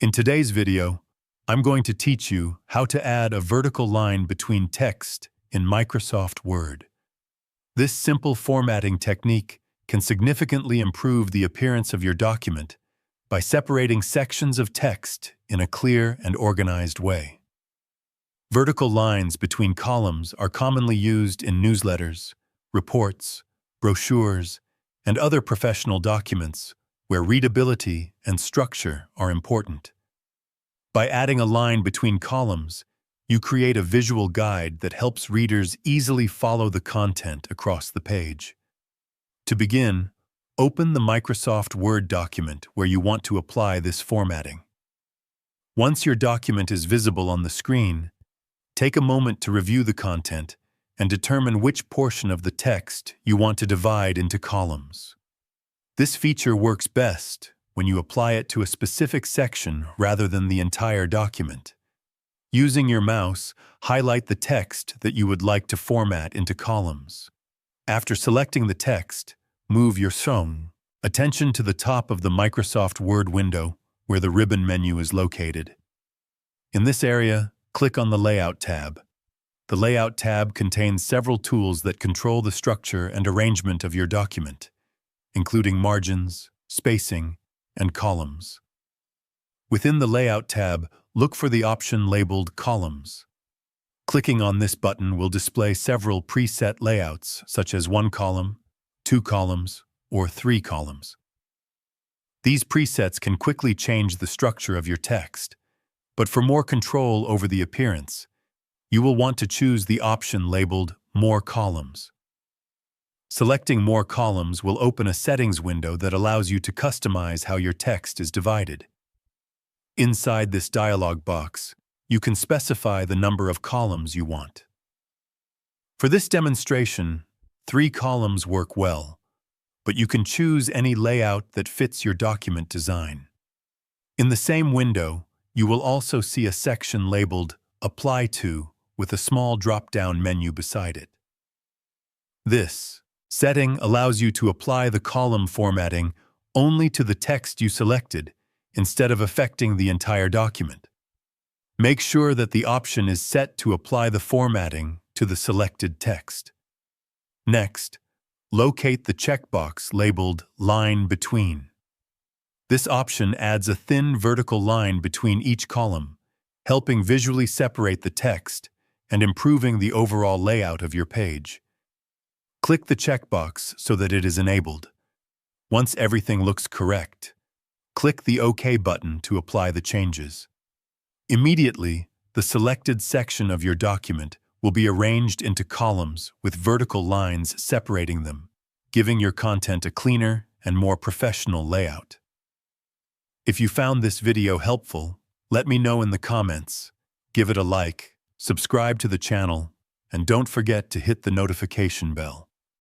In today's video, I'm going to teach you how to add a vertical line between text in Microsoft Word. This simple formatting technique can significantly improve the appearance of your document by separating sections of text in a clear and organized way. Vertical lines between columns are commonly used in newsletters, reports, brochures, and other professional documents where readability and structure are important. By adding a line between columns, you create a visual guide that helps readers easily follow the content across the page. To begin, open the Microsoft Word document where you want to apply this formatting. Once your document is visible on the screen, take a moment to review the content and determine which portion of the text you want to divide into columns. This feature works best when you apply it to a specific section rather than the entire document. Using your mouse, highlight the text that you would like to format into columns. After selecting the text, move your attention to the top of the Microsoft Word window where the ribbon menu is located. In this area, click on the Layout tab. The Layout tab contains several tools that control the structure and arrangement of your document, including margins, spacing, and columns. Within the Layout tab, look for the option labeled Columns. Clicking on this button will display several preset layouts, such as 1 column, 2 columns, or 3 columns. These presets can quickly change the structure of your text, but for more control over the appearance, you will want to choose the option labeled More Columns. Selecting More Columns will open a settings window that allows you to customize how your text is divided. Inside this dialog box, you can specify the number of columns you want. For this demonstration, 3 columns work well, but you can choose any layout that fits your document design. In the same window, you will also see a section labeled Apply To with a small drop-down menu beside it. This setting allows you to apply the column formatting only to the text you selected instead of affecting the entire document. Make sure that the option is set to apply the formatting to the selected text. Next, locate the checkbox labeled Line Between. This option adds a thin vertical line between each column, helping visually separate the text and improving the overall layout of your page. Click the checkbox so that it is enabled. Once everything looks correct, click the OK button to apply the changes. Immediately, the selected section of your document will be arranged into columns with vertical lines separating them, giving your content a cleaner and more professional layout. If you found this video helpful, let me know in the comments. Give it a like, subscribe to the channel, and don't forget to hit the notification bell.